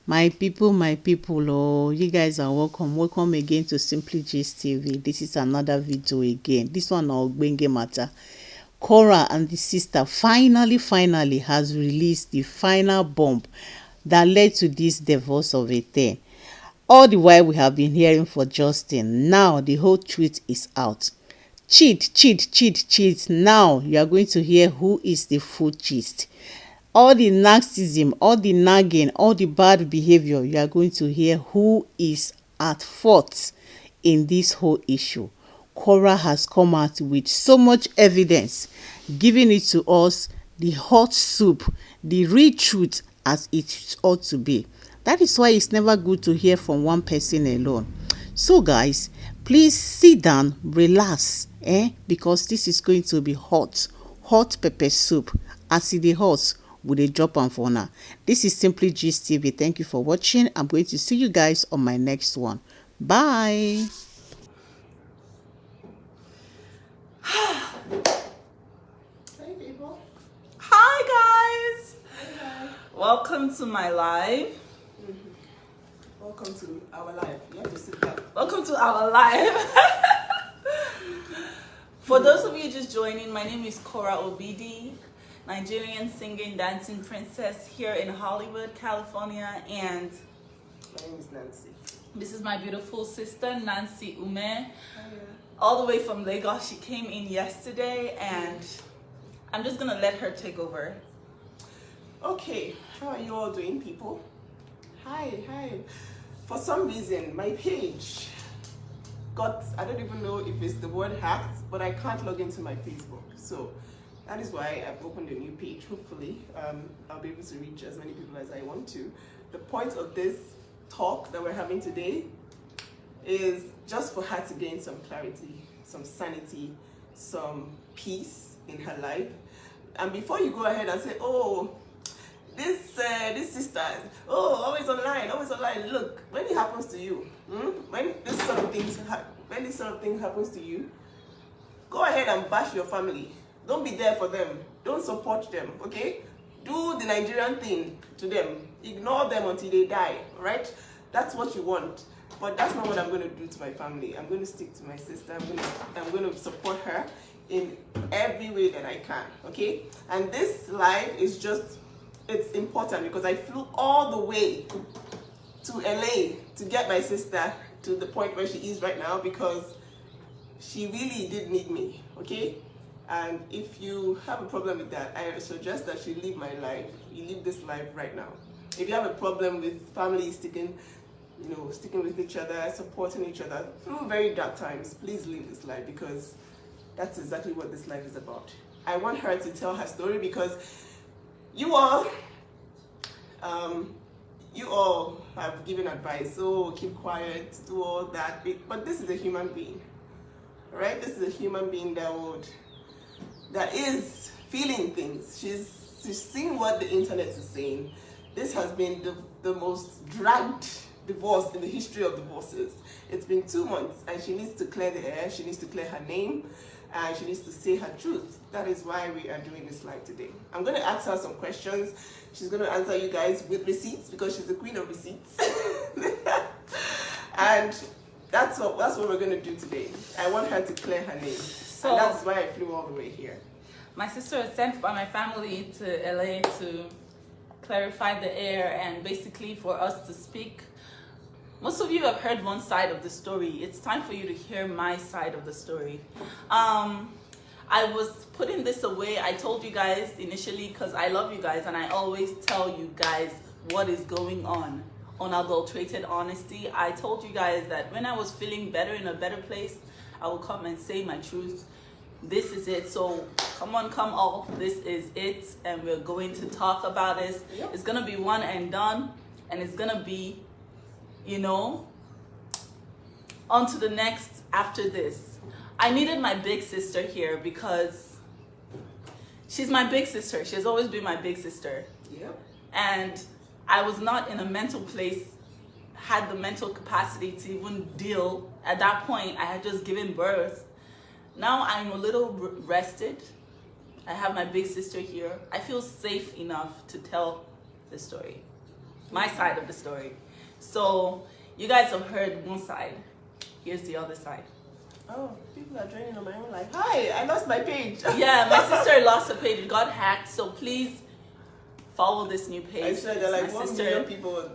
My people, oh, you guys are welcome again to Simply Gist TV. This is another video again. This one on Ogbenge matter. Cora and the sister finally has released the final bomb that led to this divorce of Athena. All the while we have been hearing for Justin. Now the whole truth is out. Cheat. Now you are going to hear who is the full gist. All the narcissism, all the nagging, all the bad behavior, you are going to hear who is at fault in this whole issue. Cora has come out with so much evidence, giving it to us, the hot soup, the real truth as it ought to be. That is why it's never good to hear from one person alone. So guys, please sit down, relax, because this is going to be hot pepper soup. As it is hot, with a drop on for now. This is Simply Gist TV. Thank you for watching. I'm going to see you guys on my next one. Bye. Hey people. Hi guys. Hi. Welcome to my live. Welcome to our live. You have to sit down. Welcome to our live. For those of you just joining, my name is Cora Obidi, Nigerian singing, dancing princess here in Hollywood, California, and my name is Nancy. This is my beautiful sister, Nancy Ume, all the way from Lagos. She came in yesterday, and I'm just gonna let her take over. Okay, how are you all doing, people? Hi. For some reason, my page got, I don't even know if it's the word hacked, but I can't log into my Facebook. So that is why I've opened a new page. Hopefully, I'll be able to reach as many people as I want to. The point of this talk that we're having today is just for her to gain some clarity, some sanity, some peace in her life. And before you go ahead and say, oh, this sister, oh, always online. Look, when it happens to you, when this sort of thing happens to you, go ahead and bash your family. Don't be there for them. Don't support them, okay? Do the Nigerian thing to them. Ignore them until they die, right? That's what you want. But that's not what I'm going to do to my family. I'm going to stick to my sister. I'm going to support her in every way that I can, okay? And this live is just, it's important because I flew all the way to LA to get my sister to the point where she is right now because she really did need me, okay? And if you have a problem with that, I suggest that you leave my life. You leave this life right now. If you have a problem with family sticking with each other, supporting each other through very dark times, please leave this life because that's exactly what this life is about. I want her to tell her story because you all have given advice. Oh, keep quiet, do all that. But this is a human being, right? This is a human being that is feeling things. She's seeing what the internet is saying. This has been the most dragged divorce in the history of divorces. It's been 2 months and she needs to clear the air, she needs to clear her name, and she needs to say her truth. That is why we are doing this live today. I'm going to ask her some questions. She's going to answer you guys with receipts because she's the queen of receipts. And that's what we're going to do today. I want her to clear her name. So and that's why I flew all the way here. My sister was sent by my family to LA to clarify the air and basically for us to speak. Most of you have heard one side of the story. It's time for you to hear my side of the story. I was putting this away. I told you guys initially because I love you guys and I always tell you guys what is going on unadulterated honesty. I told you guys that when I was feeling better, in a better place, I will come and say my truth. This is it. So come all. This is it. And we're going to talk about this. Yep. It's going to be one and done. And it's going to be, on to the next after this. I needed my big sister here because she's my big sister. She has always been my big sister. Yep. And I was not in a mental place, had the mental capacity to even deal. At that point, I had just given birth. Now I'm a little rested. I have my big sister here. I feel safe enough to tell the story, my side of the story. So you guys have heard one side. Here's the other side. Oh, people are joining on my own life. Hi, I lost my page. Yeah, my sister lost her page. It got hacked. So please follow this new page. I said there are like My 1 million people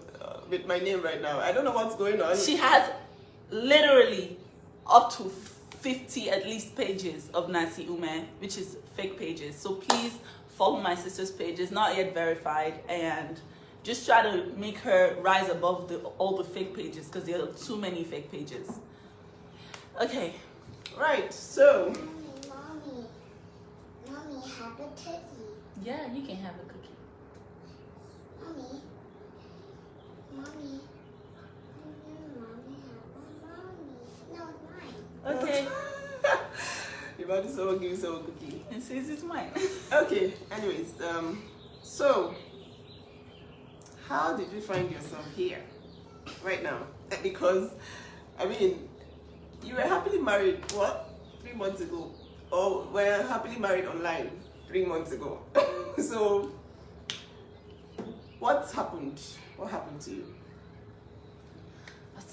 with my name right now. I don't know what's going on. She has literally up to 50 at least pages of Nancy Ume, which is fake pages. So please follow my sister's page. It's not yet verified, and just try to make her rise above all the fake pages, because there are too many fake pages. Okay. Right, so. Mommy, have a cookie. Yeah, you can have a cookie. Mommy, Mommy have a mommy. No, mine. Okay. You're about to someone give you someone cookie. And says it's mine. Okay, anyways, so how did you find yourself here right now? Because, I mean, you were happily married, what, 3 months ago? Or were happily married online 3 months ago? So, what's happened? What happened to you?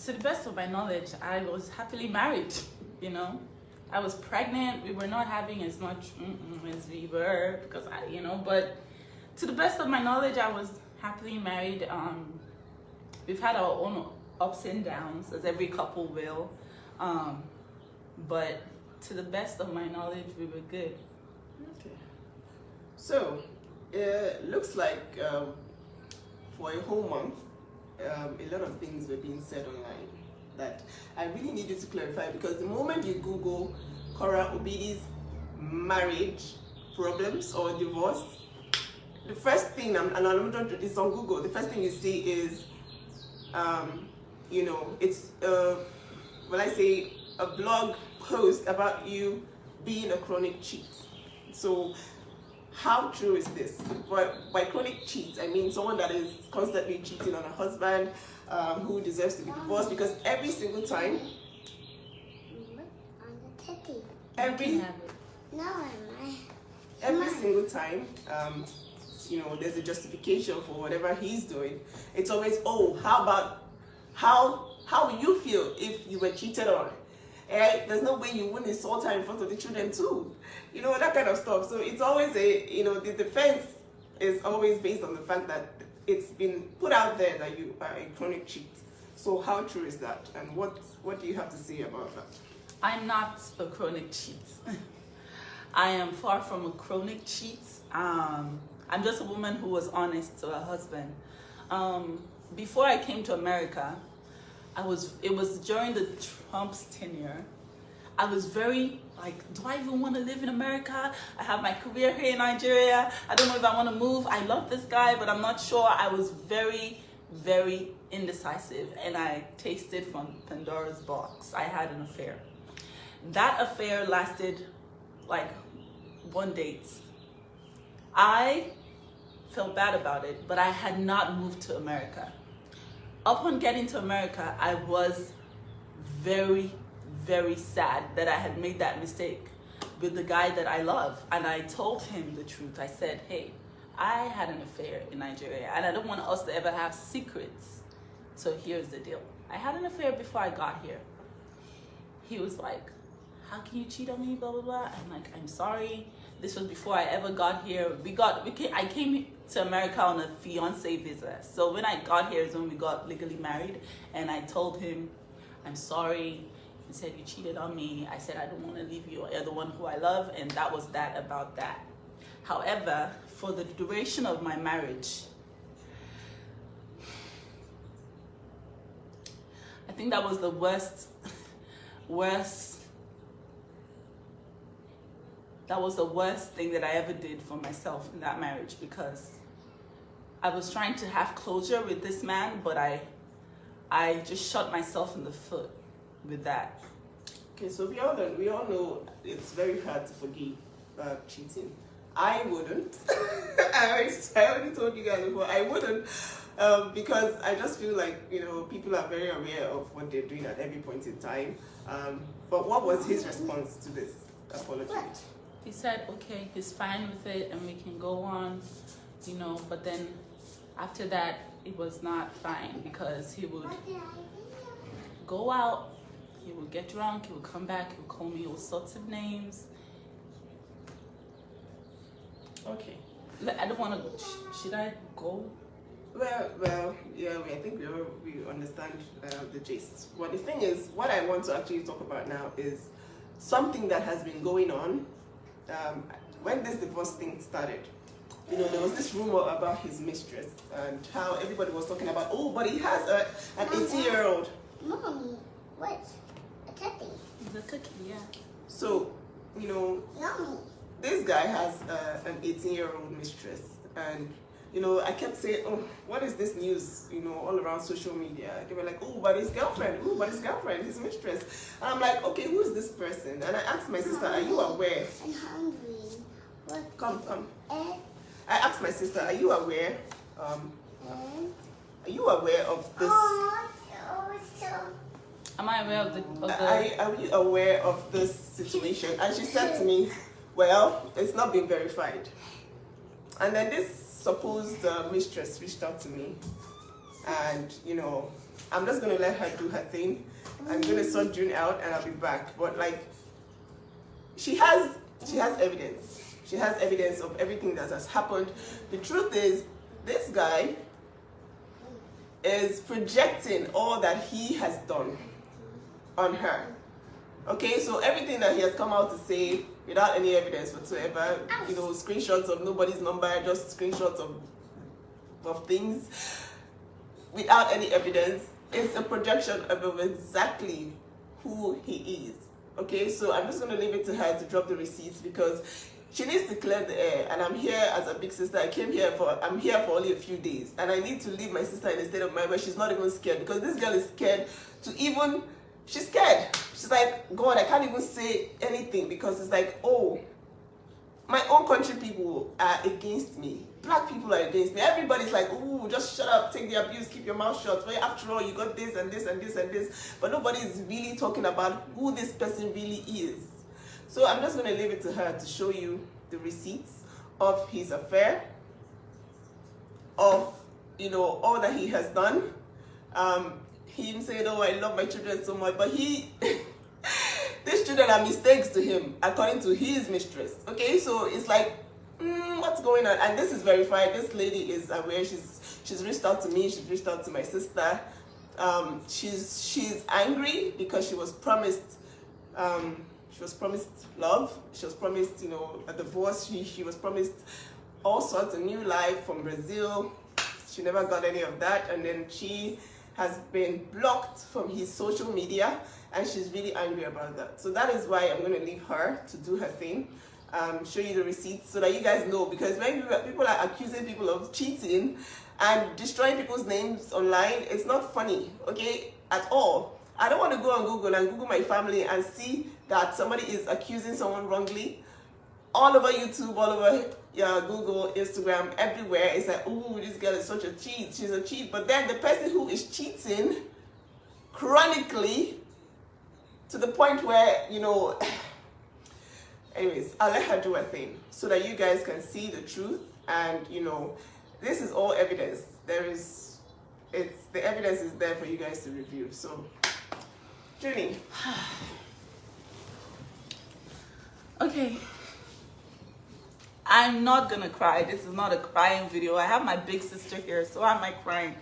To the best of my knowledge, I was happily married, you know. I was pregnant. We were not having as much as we were because but to the best of my knowledge, I was happily married. We've had our own ups and downs, as every couple will. But to the best of my knowledge, we were good. Okay. So, it looks like for a whole month, a lot of things were being said online that I really need you to clarify, because the moment you Google Cora Obidi's marriage problems or divorce, the first thing, it's on Google, the first thing you see is, it's, well, I say a blog post about you being a chronic cheat. So, how true is this? By chronic cheat, I mean someone that is constantly cheating on a husband, who deserves to be divorced, because every single time, every single time, there's a justification for whatever he's doing. It's always, oh, how will you feel if you were cheated on? There's no way you wouldn't insult her in front of the children too. That kind of stuff. So it's always the defense is always based on the fact that it's been put out there that you are a chronic cheat. So how true is that? And what do you have to say about that? I'm not a chronic cheat. I am far from a chronic cheat. I'm just a woman who was honest to her husband. Before I came to America, it was during the Trump's tenure. I was very do I even want to live in America? I have my career here in Nigeria. I don't know if I want to move. I love this guy, but I'm not sure. I was very, very indecisive, and I tasted from Pandora's box. I had an affair. That affair lasted 1 date. I felt bad about it, but I had not moved to America. Upon getting to America, I was very, very sad that I had made that mistake with the guy that I love. And I told him the truth. I said, hey, I had an affair in Nigeria, and I don't want us to ever have secrets. So here's the deal. I had an affair before I got here. He was like, how can you cheat on me, blah, blah, blah. I'm like, I'm sorry. This was before I ever got here. I came to America on a fiance visa. So when I got here is when we got legally married. And I told him, I'm sorry. He said, you cheated on me. I said, I don't want to leave you. You're the one who I love. And that was that about that. However, for the duration of my marriage, I think that was the worst. That was the worst thing that I ever did for myself in that marriage, because I was trying to have closure with this man, but I just shot myself in the foot with that. Okay, so we all know it's very hard to forgive cheating. I wouldn't. I already told you guys before, I wouldn't, because I just feel like, people are very aware of what they're doing at every point in time. But what was his response to this apology? He said, okay, he's fine with it and we can go on, but then After that, it was not fine because he would What did I do? go out, he would get drunk, he would come back, he would call me all sorts of names. Okay. I don't want to. Should I go? Well, yeah, I think we understand the gist. Well, the thing is, what I want to actually talk about now is something that has been going on. When this divorce thing started, there was this rumor about his mistress and how everybody was talking about, oh, but he has an 18-year-old. Mommy, what? A cookie. The cookie, yeah. So, Mommy. this guy has an 18-year-old mistress, and I kept saying, oh, what is this news, all around social media? They were like, oh, but his girlfriend, his mistress. And I'm like, okay, who is this person? And I asked my sister, are you aware? I'm hungry. What? Come. Egg I asked my sister, are you aware? and... Are you aware of this? Oh, so... Am I aware of the? Are you aware of this situation? And she said to me, well, it's not been verified. And then this supposed mistress reached out to me, and I'm just gonna let her do her thing. I'm gonna sort June out, and I'll be back. But she has evidence. She has evidence of everything that has happened. The truth is, this guy is projecting all that he has done on her. Okay, so everything that he has come out to say without any evidence whatsoever, screenshots of nobody's number, just screenshots of things without any evidence, is a projection of exactly who he is. Okay, so I'm just going to leave it to her to drop the receipts because she needs to clear the air, and I'm here as a big sister. I'm here for only a few days, and I need to leave my sister in a state of mind where she's not even scared, because this girl is scared she's scared. She's like, God, I can't even say anything because it's like, oh, my own country people are against me. Black people are against me. Everybody's like, ooh, just shut up, take the abuse, keep your mouth shut. Well, after all, you got this and this and this and this. But nobody is really talking about who this person really is. So I'm just going to leave it to her to show you the receipts of his affair, of, all that he has done. Him saying, oh, I love my children so much, but these children are mistakes to him, according to his mistress. Okay, so it's like, what's going on? And this is verified. This lady is aware. She's reached out to me. She's reached out to my sister. She's angry because she was promised love. She was promised, a divorce. She was promised all sorts of new life from Brazil. She never got any of that, and then she has been blocked from his social media, and she's really angry about that. So that is why I'm going to leave her to do her thing, show you the receipts so that you guys know, because when people are accusing people of cheating and destroying people's names online, it's not funny, okay, at all. I don't want to go on Google and Google my family and see that somebody is accusing someone wrongly. All over YouTube, all over Google, Instagram, everywhere, it's like, ooh, this girl is such a cheat. She's a cheat. But then the person who is cheating chronically to the point where, anyways, I'll let her do her thing so that you guys can see the truth. And, this is all evidence. The evidence is there for you guys to review. So, Julie. Okay. I'm not gonna cry. This is not a crying video. I have my big sister here, so why am I crying?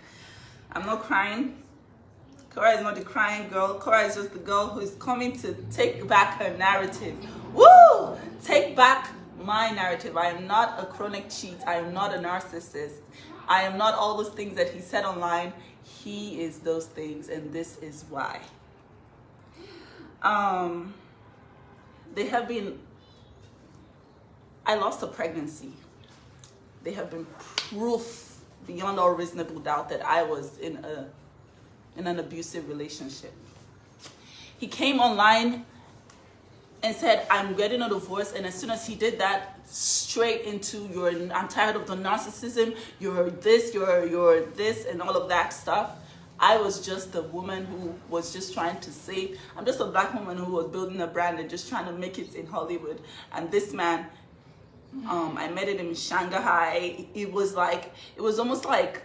I'm not crying. Cora is not the crying girl. Cora is just the girl who is coming to take back her narrative. Woo! Take back my narrative. I am not a chronic cheat. I am not a narcissist. I am not all those things that he said online. He is those things, and this is why. They have been... I lost a pregnancy. They have been proof beyond all reasonable doubt that I was in an abusive relationship. He came online and said, I'm getting a divorce. And as soon as he did that, straight into I'm tired of the narcissism, you're this, you're this, and all of that stuff. I was just a woman who was just trying to say, I'm just a black woman who was building a brand and just trying to make it in Hollywood. And this man, I met him in Shanghai. It was almost like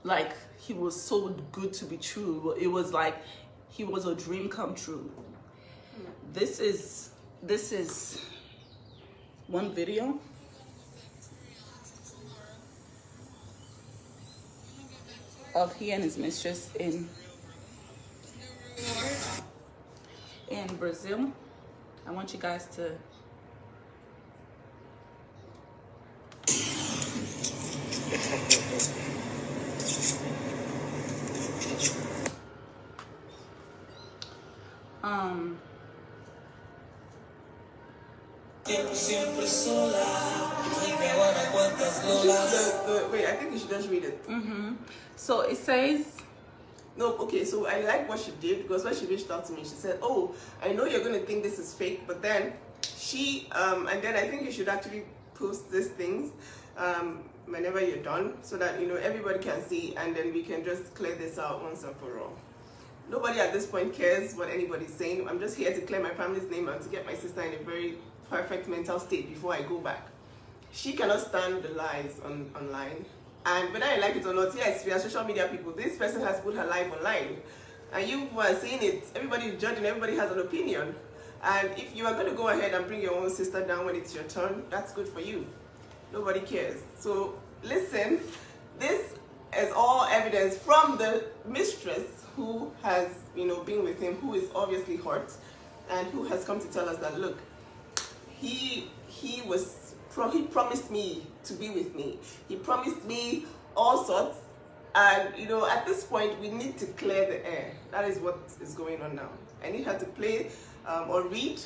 like he was so good to be true. It was like he was a dream come true. This is one video. Of he and his mistress in Brazil. I want you guys to wait, I think you should just read it. So it says, No, okay, so I like what she did, because when she reached out to me, she said, oh, I know you're going to think this is fake, but then she, and then I think you should actually post these things whenever you're done, so that, you know, everybody can see, and then we can just clear this out once and for all. Nobody at this point cares what anybody's saying. I'm just here to clear my family's name and to get my sister in a very perfect mental state before I go back. She cannot stand the lies online. And whether I like it or not, yes, we are social media people. This person has put her life online. And you who are seeing it, everybody is judging, everybody has an opinion. And if you are going to go ahead and bring your own sister down when it's your turn, that's good for you. Nobody cares. So listen, this is all evidence from the mistress who has, you know, been with him, who is obviously hurt, and who has come to tell us that, look, he promised me to be with me. He promised me all sorts. And, you know, at this point, we need to clear the air. That is what is going on now. I need her to play or read,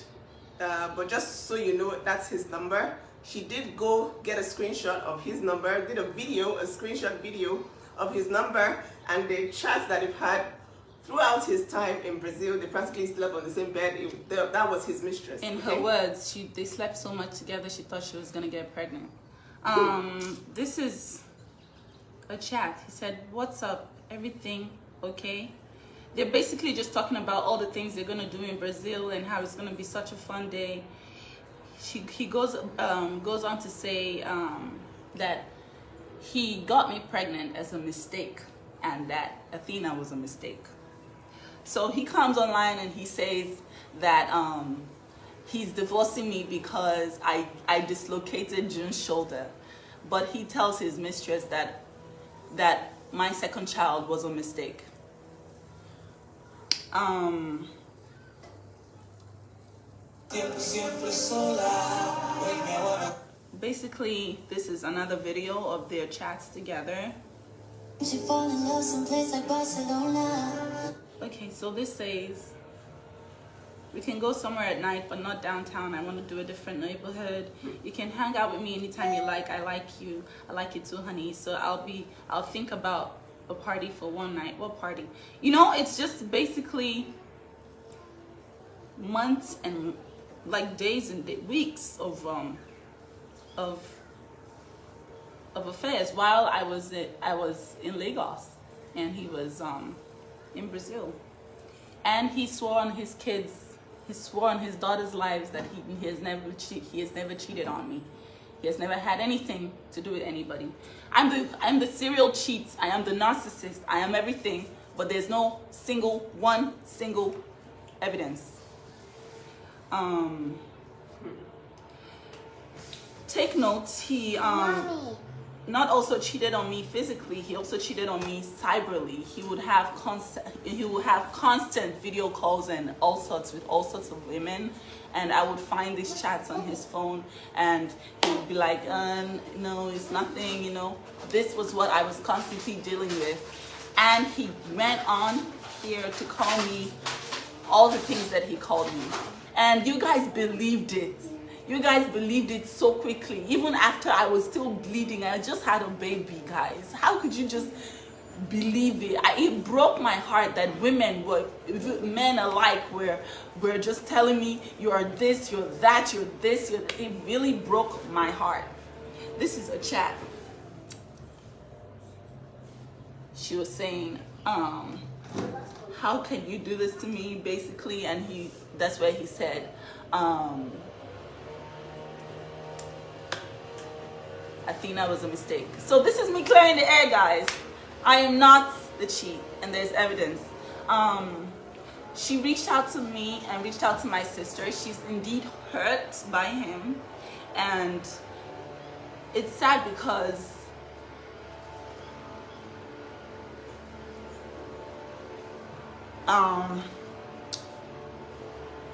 but just so you know, that's his number. She did go get a screenshot of his number, did a screenshot video of his number, and the chats that they've had throughout his time in Brazil. They practically slept on the same bed. That was his mistress. in her words, they slept so much together, she thought she was going to get pregnant. This is a chat. He said, what's up? Everything okay? They're basically just talking about all the things they're going to do in Brazil and how it's going to be such a fun day. He goes on to say that he got me pregnant as a mistake and that Athena was a mistake. So he comes online and he says that he's divorcing me because I dislocated June's shoulder. But he tells his mistress that my second child was a mistake. Basically, this is another video of their chats together. She fall in love someplace like Barcelona. Okay, so this says, we can go somewhere at night, but not downtown. I want to do a different neighborhood. You can hang out with me anytime you like. I like you. I like you too, honey. So I'll think about a party for one night. What party? You know, it's just basically months and like days and weeks of affairs while I was in Lagos and he was in Brazil, and he swore on his kids, he swore on his daughters' lives that he has never cheated on me. He has never had anything to do with anybody. I'm the serial cheat. I am the narcissist. I am everything, but there's no one single evidence. Take notes. He Mommy. not also cheated on me physically. He also cheated on me cyberly. He would have constant video calls and all sorts with all sorts of women, and I would find these chats on his phone, and he would be like, "No, it's nothing." You know, this was what I was constantly dealing with, and he went on here to call me all the things that he called me, and you guys believed it. You guys believed it so quickly. Even after I was still bleeding, I just had a baby, guys. How could you just believe it? It broke my heart that men alike were just telling me, you are this, you're that, you're this. It really broke my heart. This is a chat. She was saying, how can you do this to me, basically? And that's where he said, Athena was a mistake. So this is me clearing the air, guys. I am not the cheat, and there's evidence. She reached out to me and reached out to my sister. She's indeed hurt by him, and it's sad because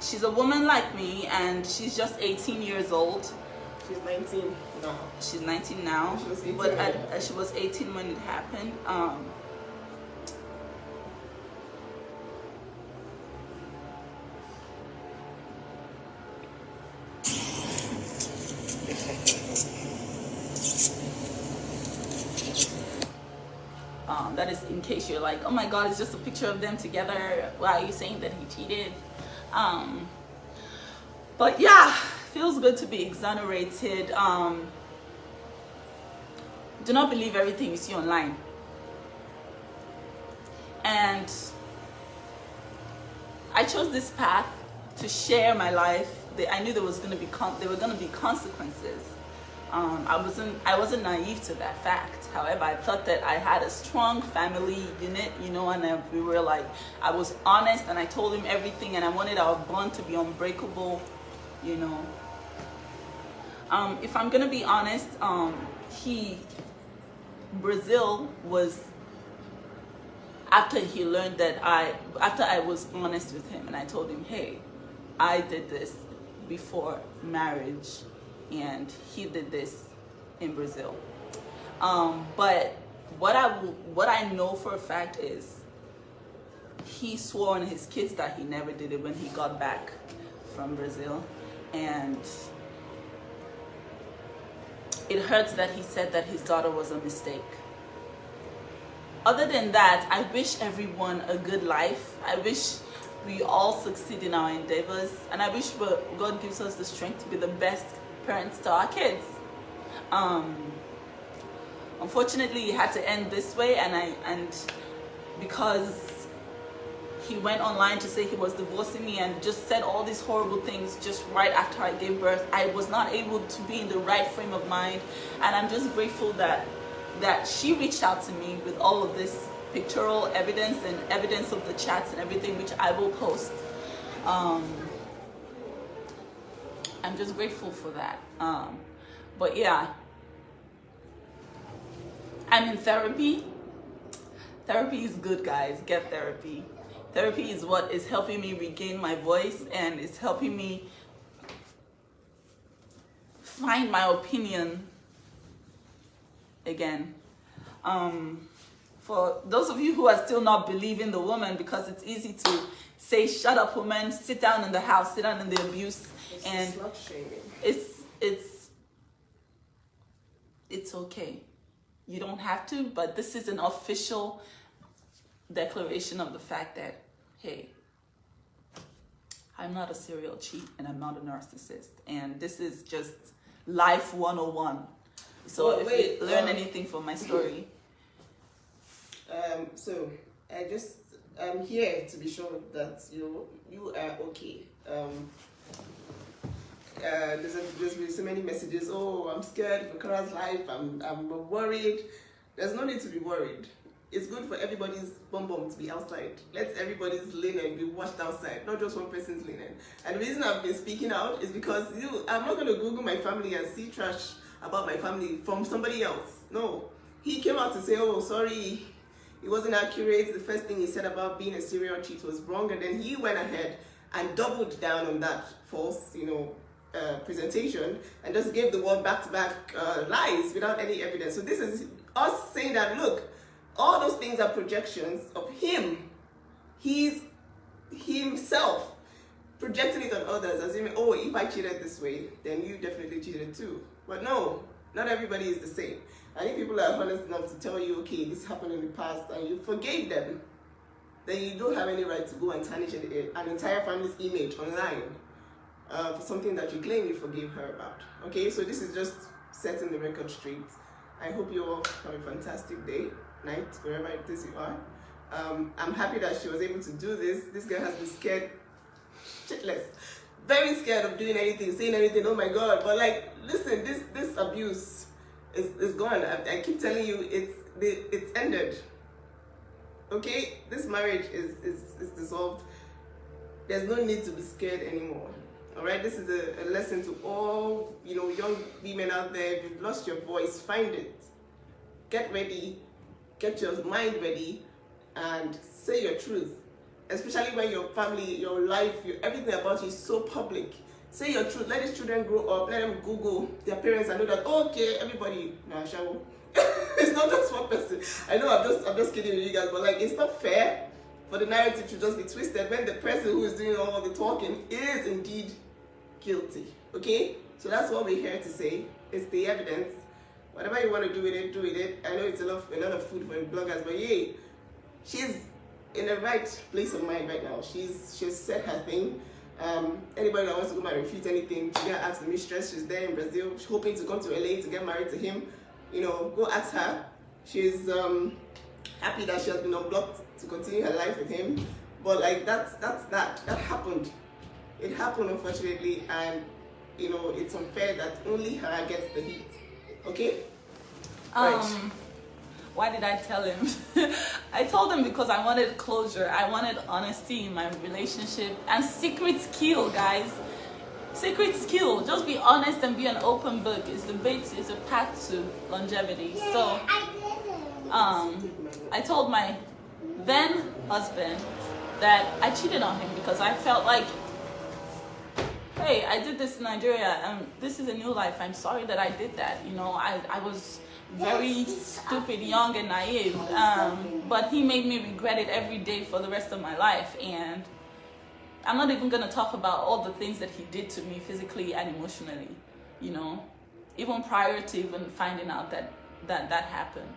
she's a woman like me, and she's just 18 years old. She's 19 now. She's 19 now, She was 18 but when she was 18 when it happened. That is in case you're like, oh my God, it's just a picture of them together. Why are you saying that he cheated? But yeah, feels good to be exonerated. Do not believe everything you see online. And I chose this path to share my life. I knew there were going to be consequences. I wasn't naive to that fact. However, I thought that I had a strong family unit, and we were like, I was honest, and I told him everything, and I wanted our bond to be unbreakable, If I'm gonna be honest, Brazil was, after he learned that after I was honest with him and I told him, hey, I did this before marriage, and he did this in Brazil. But what I know for a fact is he swore on his kids that he never did it when he got back from Brazil, and it hurts that he said that his daughter was a mistake. Other than that, I wish everyone a good life. I wish we all succeed in our endeavors, and I wish God gives us the strength to be the best parents to our kids. Unfortunately, it had to end this way, and because he went online to say he was divorcing me and just said all these horrible things just right after I gave birth, I was not able to be in the right frame of mind, and I'm just grateful that she reached out to me with all of this pictorial evidence and evidence of the chats and everything, which I will post. I'm just grateful for that. But yeah, I'm in therapy. Therapy is good, guys. Get therapy. Therapy is what is helping me regain my voice, and it's helping me find my opinion again. For those of you who are still not believing the woman, because it's easy to say, shut up, woman, sit down in the house, sit down in the abuse, and it's okay. You don't have to, but this is an official declaration of the fact that, hey, I'm not a serial cheat, and I'm not a narcissist, and this is just life 101. So if you learn anything from my story. So I'm here to be sure that you are okay. There's been so many messages. Oh, I'm scared for Kara's life. I'm worried. There's no need to be worried. It's good for everybody's bum to be outside. Let everybody's linen be washed outside, not just one person's linen. And the reason I've been speaking out is because I'm not going to Google my family and see trash about my family from somebody else. No. He came out to say, oh, sorry, it wasn't accurate. The first thing he said about being a serial cheat was wrong. And then he went ahead and doubled down on that false, presentation, and just gave the world back-to-back lies without any evidence. So this is us saying that, look, all those things are projections of him. He's himself projecting it on others, assuming, oh, if I cheated this way, then you definitely cheated too. But no, not everybody is the same. And if people are honest enough to tell you, okay, this happened in the past, and you forgave them, then you don't have any right to go and tarnish an entire family's image online for something that you claim you forgave her about. Okay, so this is just setting the record straight. I hope you all have a fantastic day, night, wherever it is you are. I'm happy that she was able to do this. This girl has been scared shitless, very scared of doing anything, saying anything. Oh my God! But like, listen, this abuse is gone. I keep telling you, it's ended. Okay, this marriage is dissolved. There's no need to be scared anymore. All right, this is a lesson to all, you know, young women out there. If you've lost your voice, find it. Get ready, get your mind ready, and say your truth. Especially when your family, your life, everything about you is so public. Say your truth. Let these children grow up. Let them Google their parents and know that, oh, okay, everybody, nah, shall it's not just one person. I know I'm just kidding with you guys, but like, it's not fair for the narrative to just be twisted when the person who is doing all the talking is indeed guilty. Okay, so that's what we're here to say. It's the evidence. Whatever you want to do with it, do with it. I know it's a lot of food for the bloggers, but yeah, she's in the right place of mind right now. She's said her thing. Anybody that wants to come and refute anything, she can ask the mistress. She's there in Brazil. She's hoping to come to LA to get married to him. You know, go ask her. She's happy that she has been unblocked to continue her life with him. But like that happened. It happened, unfortunately, and you know, it's unfair that only her gets the heat. Okay? Right. Why did I tell him? I told him because I wanted closure. I wanted honesty in my relationship. And secrets kill, guys. Secrets kill. Just be honest and be an open book. It's a path to longevity. So, I told my then husband that I cheated on him because I felt like, hey, I did this in Nigeria and this is a new life. I'm sorry that I did that. You know, I was very stupid, young and naive. But he made me regret it every day for the rest of my life. And I'm not even going to talk about all the things that he did to me physically and emotionally, you know, even prior to even finding out that happened.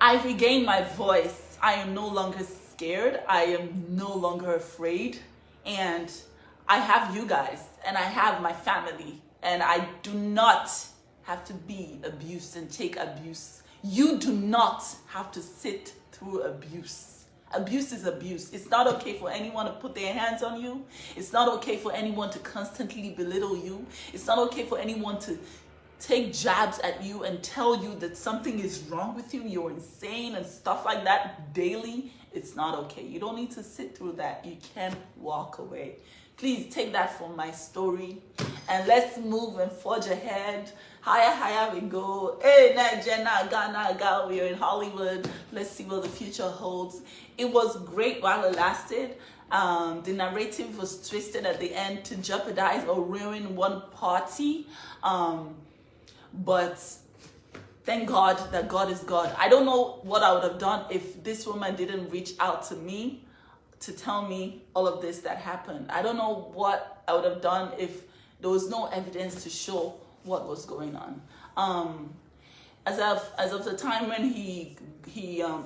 I regained my voice. I am no longer scared. I am no longer afraid. And I have you guys and I have my family and I do not have to be abused and take abuse. You do not have to sit through abuse. Abuse is abuse. It's not okay for anyone to put their hands on you. It's not okay for anyone to constantly belittle you. It's not okay for anyone to take jabs at you and tell you that something is wrong with you, you're insane and stuff like that daily. It's not okay. You don't need to sit through that. You can walk away. Please take that from my story and let's move and forge ahead. Higher we go. Hey, Jenna, Ghana, we're in Hollywood. Let's see what the future holds. It was great while it lasted. The narrative was twisted at the end to jeopardize or ruin one party. But thank God that God is God. I don't know what I would have done if this woman didn't reach out to me to tell me all of this that happened. I don't know what I would have done if there was no evidence to show what was going on. As of the time when he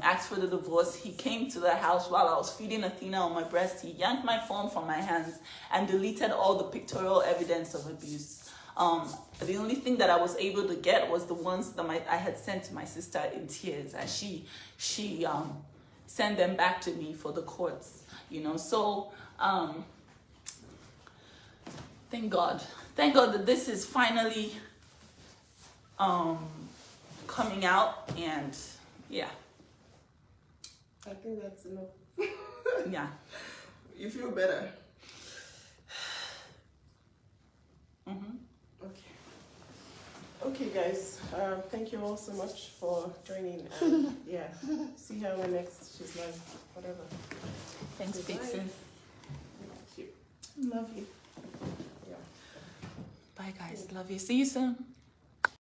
asked for the divorce, he came to the house while I was feeding Athena on my breast. He yanked my phone from my hands and deleted all the pictorial evidence of abuse. The only thing that I was able to get was the ones that I had sent to my sister in tears, and she sent them back to me for the courts, you know. So thank God that this is finally coming out, and yeah, I think that's enough. yeah. You feel better? Okay guys, thank you all so much for joining, and yeah, see her when next she's live, whatever. Thanks, Vixen. Love you. Bye guys, love you. See you soon.